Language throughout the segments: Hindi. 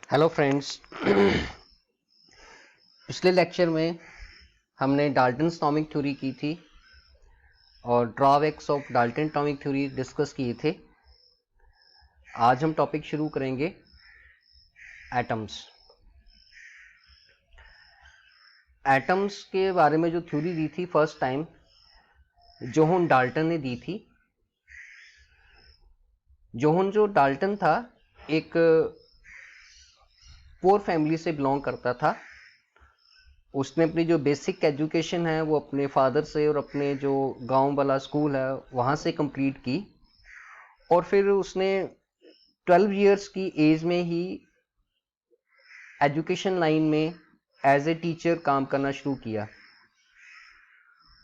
Hello friends. पिछले लेक्चर में हमने डाल्टन्स एटॉमिक थ्योरी की थी और drawbacks of Dalton atomic theory discuss किए थे। आज हम टॉपिक शुरू करेंगे एटम्स। एटम्स के बारे में जो थ्योरी दी थी फर्स्ट टाइम जोहन डाल्टन ने दी थी। जोहन जो डाल्टन था एक पुअर फैमिली से बिलोंग करता था। उसने अपनी जो बेसिक एजुकेशन है वो अपने फादर से और अपने जो गांव वाला स्कूल है वहाँ से कंप्लीट की और फिर उसने 12 इयर्स की एज में ही एजुकेशन लाइन में एज ए टीचर काम करना शुरू किया।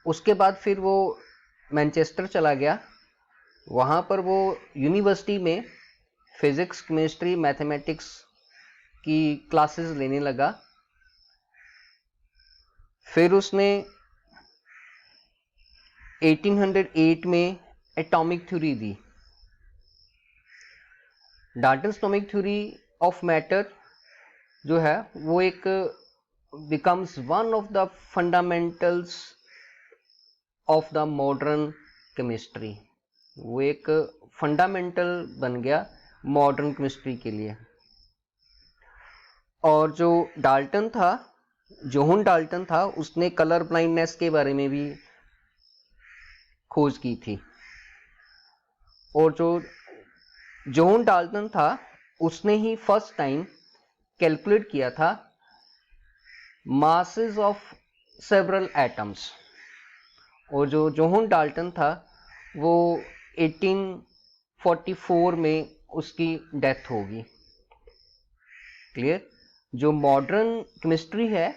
उसके बाद फिर वो मैनचेस्टर चला गया। वहाँ पर वो यूनिवर्सिटी में फिजिक्स, केमिस्ट्री, मैथमेटिक्स की क्लासेस लेने लगा। फिर उसने 1808 में atomic theory the. Dalton's atomic theory of matter जो है वो एक becomes one of the fundamentals of the modern chemistry। वो एक फंडामेंटल बन गया मॉडर्न केमिस्ट्री के लिए। और जो डाल्टन था, जोहन डाल्टन था, उसने कलर ब्लाइंडनेस के बारे में भी खोज की थी। और जो जोहन डाल्टन था उसने ही फर्स्ट टाइम कैलकुलेट किया था masses of several atoms। और जो जोहन डाल्टन था वो 1844 में उसकी डेथ होगी। क्लियर? जो मॉडर्न केमिस्ट्री है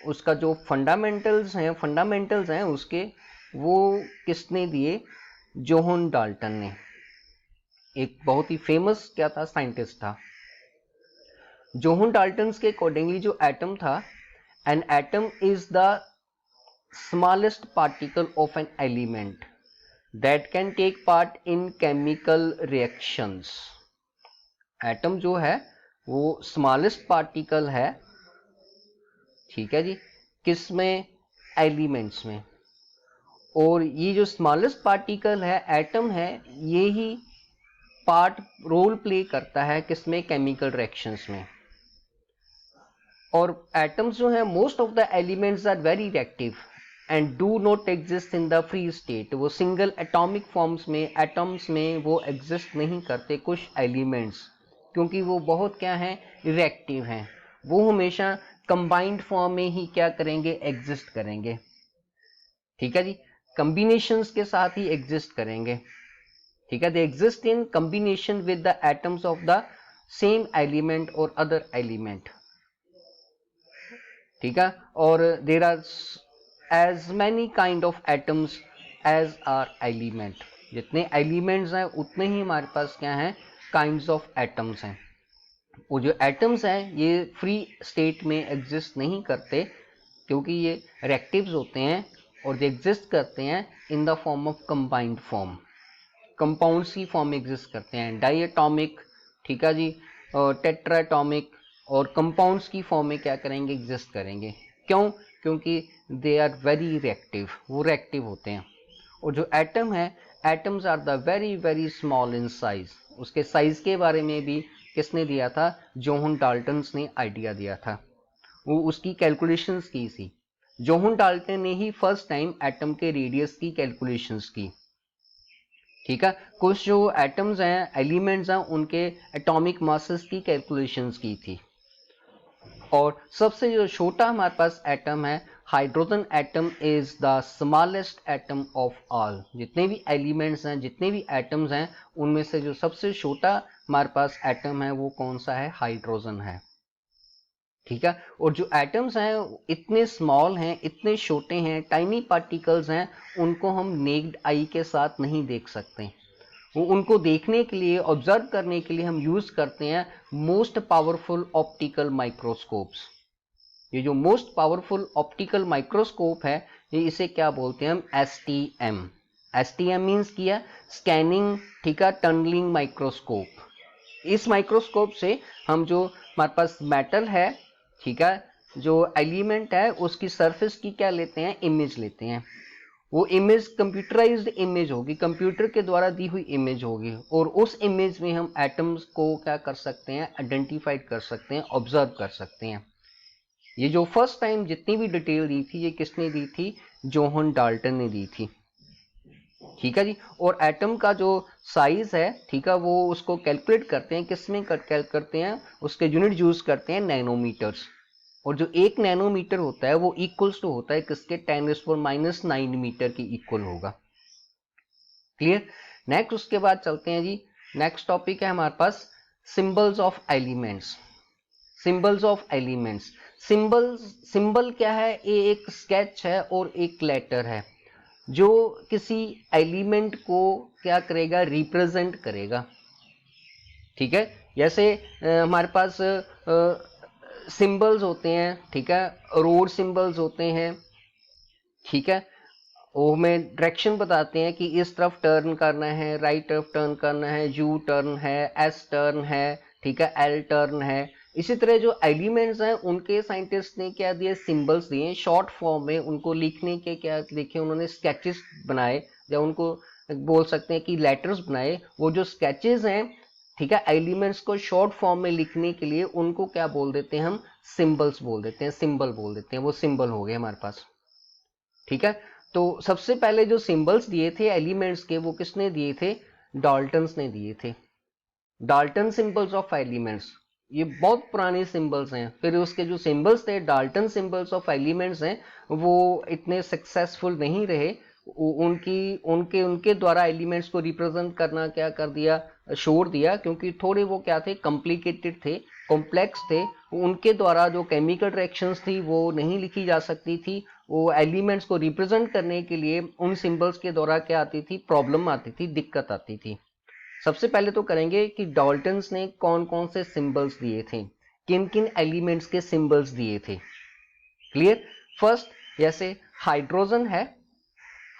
उसका जो फंडामेंटल्स हैं उसके वो किसने दिए? जोहन डाल्टन ने। एक बहुत ही फेमस क्या था, साइंटिस्ट था। जोहन डाल्टन के अकॉर्डिंगली जो एटम था, N atom is the smallest particle of an element that can take part in chemical reactions। Atom जो है वो स्मॉलेस्ट पार्टिकल है, ठीक है जी, किसमें? एलिमेंट्स में। और ये जो स्मॉलेस्ट पार्टिकल है, एटम है, ये ही पार्ट रोल प्ले करता है किसमें? केमिकल रिएक्शंस में। और एटम्स जो है most of the elements are very reactive and do not exist in the free state. वो सिंगल एटॉमिक फॉर्म्स में, एटम्स में वो एग्जिस्ट नहीं करते कुछ एलिमेंट्स, क्योंकि वो बहुत क्या है? रिएक्टिव हैं। वो हमेशा कंबाइंड फॉर्म में ही क्या करेंगे? एग्जिस्ट करेंगे। ठीक है जी, कॉम्बिनेशंस के साथ ही एग्जिस्ट करेंगे। ठीक है, they exist in combination with the atoms of the same element और अदर एलिमेंट। ठीक है, और there are as many kind of atoms as are element. जितने एलिमेंट्स हैं उतने ही हमारे पास क्या हैं? काइंड्स ऑफ एटम्स हैं। वो जो एटम्स हैं ये फ्री स्टेट में एग्जिस्ट नहीं करते, क्योंकि ये रिएक्टिव्स होते हैं और ये एग्जिस्ट करते हैं in the form of combined form. Compounds की फॉर्म में एग्जिस्ट करते हैं, डाइएटॉमिक, ठीक है जी, टेट्राएटॉमिक, और कंपाउंड्स की फॉर्म में क्या करेंगे? एग्जिस्ट करेंगे। क्यों? क्योंकि दे आर वेरी रिएक्टिव, वो रिएक्टिव होते हैं। और जो एटम है, atoms are the very very small in size. उसके साइज के बारे में भी किसने दिया था? जोहन डाल्टन्स ने आइडिया दिया था, वो उसकी कैलकुलेशंस की थी। जोहन डाल्टन ने ही फर्स्ट टाइम एटम के रेडियस की कैलकुलेशंस की। ठीक है, कुछ जो एटम्स हैं, एलिमेंट्स हैं, उनके एटॉमिक मासेस की कैलकुलेशंस की थी। और सबसे जो छोटा हमारे पास एटम है, hydrogen atom is the smallest atom of all. जितने भी एलिमेंट्स हैं, जितने भी एटम्स हैं, उनमें से जो सबसे छोटा हमारे पास एटम है वो कौन सा है? हाइड्रोजन है। ठीक है, और जो एटम्स हैं इतने स्मॉल हैं, इतने छोटे हैं, टाइनी पार्टिकल्स हैं, उनको हम नेक्ड आई के साथ नहीं देख सकते। वो उनको देखने के लिए, ऑब्जर्व करने के लिए हम यूज करते हैं मोस्ट पावरफुल ऑप्टिकल माइक्रोस्कोप्स। ये जो मोस्ट पावरफुल ऑप्टिकल माइक्रोस्कोप है, ये इसे क्या बोलते हैं हम? STM। STM मीन्स किया स्कैनिंग, ठीक है, टनलिंग माइक्रोस्कोप। इस माइक्रोस्कोप से हम जो हमारे पास मेटल है, ठीक है, जो एलिमेंट है उसकी सरफेस की क्या लेते हैं, इमेज लेते हैं। वो इमेज कंप्यूटराइज्ड इमेज होगी, कंप्यूटर के द्वारा दी हुई इमेज होगी, और उस इमेज में हम एटम्स को क्या कर सकते हैं, आइडेंटिफाइड कर सकते हैं, ऑब्जर्व कर सकते हैं। ये जो फर्स्ट टाइम जितनी भी डिटेल दी थी ये किसने दी थी, जोहन डाल्टन ने दी थी, ठीक है जी। और एटम का जो साइज है, ठीक है, वो उसको कैलकुलेट करते हैं, किसमें करते हैं, उसके यूनिट यूज करते हैं नैनोमीटर्स। और जो एक नैनोमीटर होता है वो इक्वल्स टू होता है किसके, 10⁻⁹ मीटर की इक्वल होगा। क्लियर। नेक्स्ट उसके बाद चलते हैं जी, नेक्स्ट टॉपिक है हमारे पास symbols of elements. Symbols of elements, symbol क्या है, ये एक स्केच है और एक लेटर है जो किसी एलिमेंट को क्या करेगा, रिप्रेजेंट करेगा, ठीक है। जैसे हमारे पास सिंबल्स होते हैं, ठीक है, रोड सिंबल्स होते हैं, ठीक है, वो हमें डायरेक्शन बताते हैं कि इस तरफ टर्न करना है, राइट तरफ टर्न करना है, यू टर्न है, एस टर्न है, ठीक है, एल टर्न है। इसी तरह जो एलिमेंट्स हैं उनके साइंटिस्ट ने क्या दिए, सिंबल्स दिए शॉर्ट फॉर्म में, उनको लिखने के क्या लिखे, उन्होंने स्केचेस बनाए, या उनको बोल सकते हैं कि लेटर्स बनाए। वो जो स्केचेस हैं, ठीक है, एलिमेंट्स को शॉर्ट फॉर्म में लिखने के लिए उनको क्या बोल देते हैं, हम सिंबल्स बोल देते हैं, सिंबल बोल देते हैं। वो सिंबल हो गए हमारे पास, ठीक है। तो सबसे पहले जो सिंबल्स दिए थे एलिमेंट्स के, वो किसने दिए थे, डाल्टन्स ने दिए थे। डाल्टन सिंबल्स ऑफ एलिमेंट्स, ये बहुत पुराने सिंबल्स हैं। फिर उसके जो सिंबल्स थे, डाल्टन सिंबल्स ऑफ एलिमेंट्स हैं, वो इतने सक्सेसफुल नहीं रहे। उनकी उनके उनके द्वारा एलिमेंट्स को रिप्रेजेंट करना क्या कर दिया, छोड़ दिया, क्योंकि थोड़े वो क्या थे, कॉम्प्लिकेटेड थे, कॉम्प्लेक्स थे। उनके द्वारा जो केमिकल रिएक्शंस थी वो नहीं लिखी जा सकती थी। वो एलिमेंट्स को रिप्रेजेंट करने के लिए उन सिंबल्स के द्वारा क्या आती थी, प्रॉब्लम आती थी, दिक्कत आती थी। सबसे पहले तो करेंगे कि डाल्टन्स ने कौन कौन से सिंबल्स दिए थे, किन किन एलिमेंट्स के सिंबल्स दिए थे। क्लियर। फर्स्ट, जैसे हाइड्रोजन है,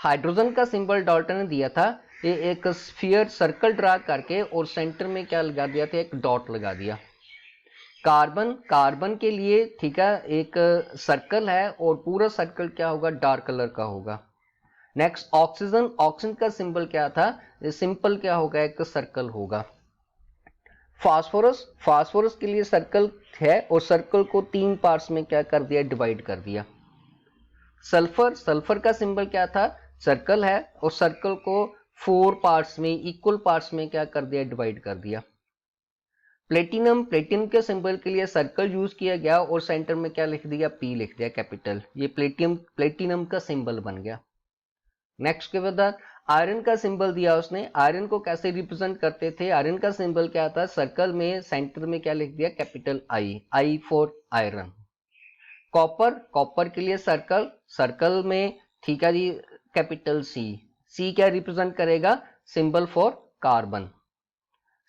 हाइड्रोजन का सिंबल डाल्टन ने दिया था, ये एक स्फीयर सर्कल ड्रा करके और सेंटर में क्या लगा दिया था, एक डॉट लगा दिया। कार्बन, कार्बन के लिए, ठीक है, एक सर्कल है और पूरा सर्कल क्या होगा, डार्क कलर का होगा। नेक्स्ट ऑक्सीजन, ऑक्सीजन का सिंबल क्या था, सिंपल क्या होगा, एक सर्कल होगा। फास्फोरस, फास्फोरस के लिए सर्कल है और सर्कल को 3 पार्ट्स में क्या कर दिया, डिवाइड कर दिया। सल्फर, सल्फर का सिंबल क्या था, सर्कल है और सर्कल को 4 पार्ट्स में, इक्वल पार्ट्स में क्या कर दिया, डिवाइड कर दिया। प्लेटिनम, प्लेटिनम के सिंबल के लिए सर्कल यूज किया गया और सेंटर में क्या लिख दिया, पी लिख दिया कैपिटल। ये प्लेटिनम, प्लेटिनम का सिंबल बन गया। नेक्स्ट के बाद आयरन का सिंबल दिया उसने। आयरन को कैसे रिप्रेजेंट करते थे, आयरन का सिंबल क्या था, सर्कल में सेंटर में क्या लिख दिया, capital I, I for iron. Copper, copper के लिए सर्कल, सर्कल में, ठीक है जी, कैपिटल सी, सी क्या रिप्रेजेंट करेगा, symbol for carbon.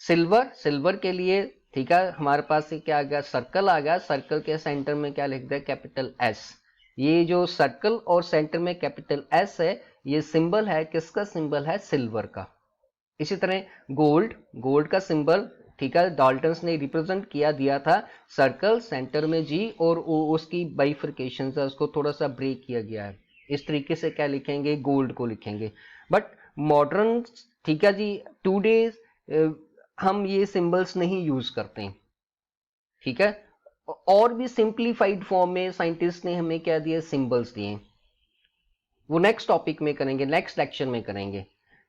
Silver, silver के लिए, ठीक है, हमारे पास क्या आ गया, सर्कल आ गया, सर्कल के सेंटर में क्या लिख दिया, कैपिटल एस। ये जो सर्कल और सेंटर में कैपिटल एस है, ये सिंबल है किसका, सिंबल है सिल्वर का। इसी तरह गोल्ड, गोल्ड का सिंबल, ठीक है, डाल्टन्स ने रिप्रेजेंट किया दिया था, सर्कल सेंटर में जी और उसकी बाइफर्केशन है, उसको थोड़ा सा ब्रेक किया गया है। इस तरीके से क्या लिखेंगे, गोल्ड को लिखेंगे। बट मॉडर्न, ठीक है जी, टुडे हम ये सिंबल्स नहीं यूज करते हैं, ठीक है। और भी सिंप्लीफाइड फॉर्म में साइंटिस्ट ने हमें क्या दिए, सिंबल्स दिए। वो नेक्स्ट टॉपिक में करेंगे, नेक्स्ट लेक्चर में करेंगे।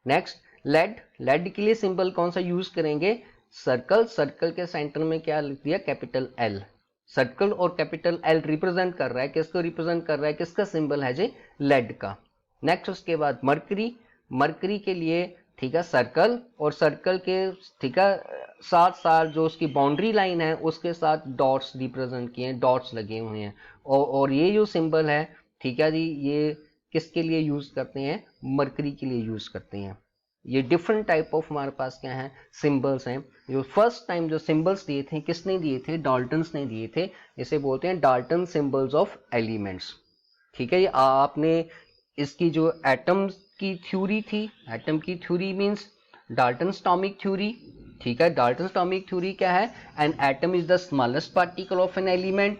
नेक्स्ट, लेड, लेड के लिए सिंबल कौन सा यूज करेंगे, सर्कल, सर्कल के सेंटर में क्या लिख दिया, कैपिटल एल। सर्कल और कैपिटल एल रिप्रेजेंट कर रहा है, किसको रिप्रेजेंट कर रहा है, किसका सिंबल है जी, लेड का। नेक्स्ट उसके बाद मरकरी, मरकरी के लिए, ठीक है, सर्कल और सर्कल के, ठीक है, साथ साथ जो उसकी बाउंड्री लाइन है उसके साथ डॉट्स रिप्रेजेंट किए हैं, डॉट्स लगे हुए हैं। और ये जो सिंबल है, ठीक है जी, ये किसके लिए यूज करते हैं, मरकरी के लिए यूज करते हैं। ये डिफरेंट टाइप ऑफ हमारे पास क्या है, सिंबल्स हैं। जो फर्स्ट टाइम जो सिंबल्स दिए थे, किसने दिए थे, डाल्टन्स ने दिए थे। इसे बोलते हैं डाल्टन सिंबल्स ऑफ एलिमेंट्स, ठीक है। ये आपने इसकी जो एटम्स की थ्योरी थी, एटम की theory means Dalton atomic theory, ठीक है, डाल्टन एटॉमिक थ्योरी क्या है? An atom is the smallest particle of an element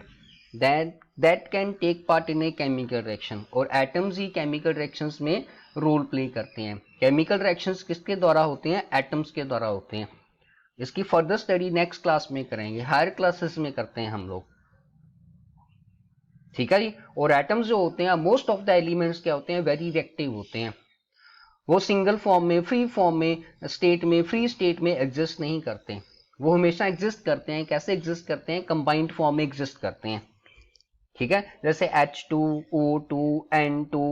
that can take part in a chemical reaction. और एटम्स ही केमिकल रिएक्शंस में रोल प्ले करते हैं। केमिकल रिएक्शंस किसके द्वारा होते हैं? एटम्स के द्वारा होते हैं। इसकी फर्दर स्टडी नेक्स्ट क्लास में करेंगे, हायर क्लासेस में करते हैं हम लोग, ठीक है जी। और एटम्स जो होते हैं, मोस्ट ऑफ द एलिमेंट्स क्या होते हैं? वेरी रिएक्टिव होते हैं। वो सिंगल फॉर्म में, फ्री फॉर्म में, स्टेट में, फ्री स्टेट में एग्जिस्ट नहीं करते। वो हमेशा एग्जिस्ट करते हैं। कैसे एग्जिस्ट करते हैं? कंबाइंड फॉर्म में एग्जिस्ट करते हैं, ठीक है। जैसे H2O2 N2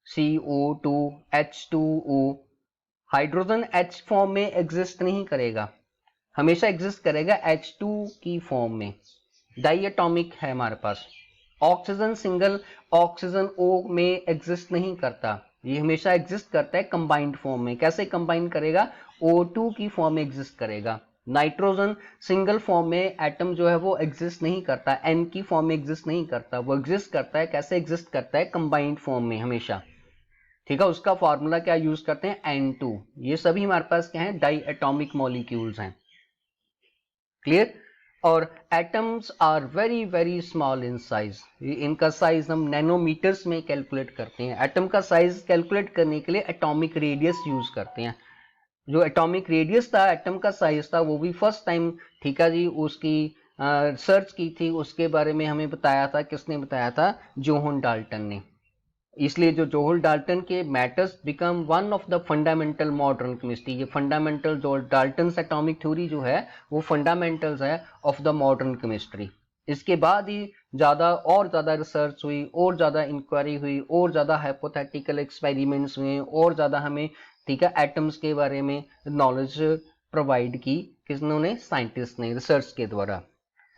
CO2 H2O। Hydrogen H form में एग्जिस्ट नहीं करेगा, हमेशा एग्जिस्ट करेगा H2 की फॉर्म में। डाई एटॉमिक है हमारे पास। ऑक्सीजन सिंगल ऑक्सीजन O में एग्जिस्ट नहीं करता, ये हमेशा एग्जिस्ट करता है कंबाइंड फॉर्म में। कैसे कंबाइन करेगा? O2 की फॉर्म में एग्जिस्ट करेगा। नाइट्रोजन सिंगल फॉर्म में एटम जो है वो एग्जिस्ट नहीं करता, N की फॉर्म में एग्जिस्ट नहीं करता, वो एग्जिस्ट करता है, कैसे एग्जिस्ट करता है? कंबाइंड फॉर्म में हमेशा, ठीक है। उसका फॉर्मूला क्या यूज करते हैं? N2। ये सभी हमारे पास क्या है? डाई एटॉमिक मॉलिक्यूल्स हैं, क्लियर। और atoms are very very small in size, इनका साइज हम नैनोमीटर्स में कैलकुलेट करते हैं। एटम का साइज कैलकुलेट करने के लिए एटॉमिक रेडियस यूज करते हैं। जो एटॉमिक रेडियस था, एटम का साइज था, वो भी फर्स्ट टाइम, ठीक है जी, उसकी सर्च की थी, उसके बारे में हमें बताया था। किसने बताया था? जोहन डाल्टन ने। इसलिए जो जोहन डाल्टन के matters become one of the fundamental modern chemistry. ये फंडामेंटल जो डाल्टन एटॉमिक थ्योरी जो है वो फंडामेंटल्स है ऑफ द मॉडर्न केमिस्ट्री। इसके बाद ही और ज़्यादा रिसर्च हुई, और ज़्यादा इंक्वायरी हुई, और ज़्यादा हाइपोथेटिकल एक्सपेरिमेंट्स हुए, और ज़्यादा हमें, ठीक है, एटम्स के बारे में नॉलेज प्रोवाइड की किसने? साइंटिस्ट ने, रिसर्च के द्वारा।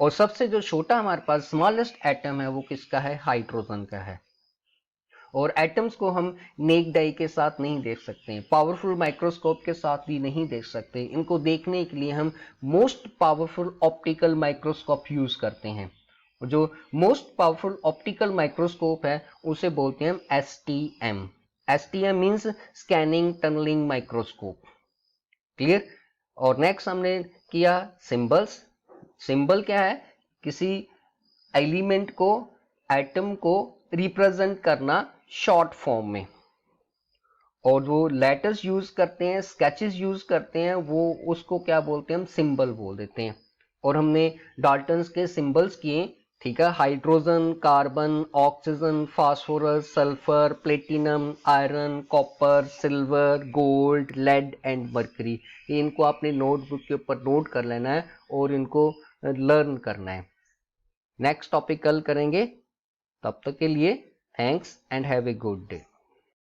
और सबसे जो छोटा हमारे पास स्मॉलेस्ट एटम है वो किसका है? हाइड्रोजन का है। और एटम्स को हम नेक्ड आई के साथ नहीं देख सकते हैं, पावरफुल माइक्रोस्कोप के साथ भी नहीं देख सकते। इनको देखने के लिए हम most powerful optical microscope use करते हैं। जो मोस्ट पावरफुल ऑप्टिकल माइक्रोस्कोप है उसे बोलते हैं हम STM। STM means scanning tunnelling microscope, clear. और नेक्स्ट हमने किया सिंबल्स। सिंबल क्या है? किसी एलिमेंट को, एटम को रिप्रेजेंट करना शॉर्ट फॉर्म में। और वो लेटर्स यूज करते हैं, स्केचेस यूज करते हैं, वो उसको क्या बोलते हैं? हम सिंबल बोल देते हैं। और हमने डाल्टन्स के सिंबल्स किए, ठीक है। Hydrogen, carbon, oxygen, phosphorus, sulphur, platinum, iron, copper, silver, gold, lead and mercury. इनको आपने नोटबुक के ऊपर नोट कर लेना है और इनको लर्न करना है। नेक्स्ट टॉपिक कल करेंगे, तब तक के लिए thanks and have a good day.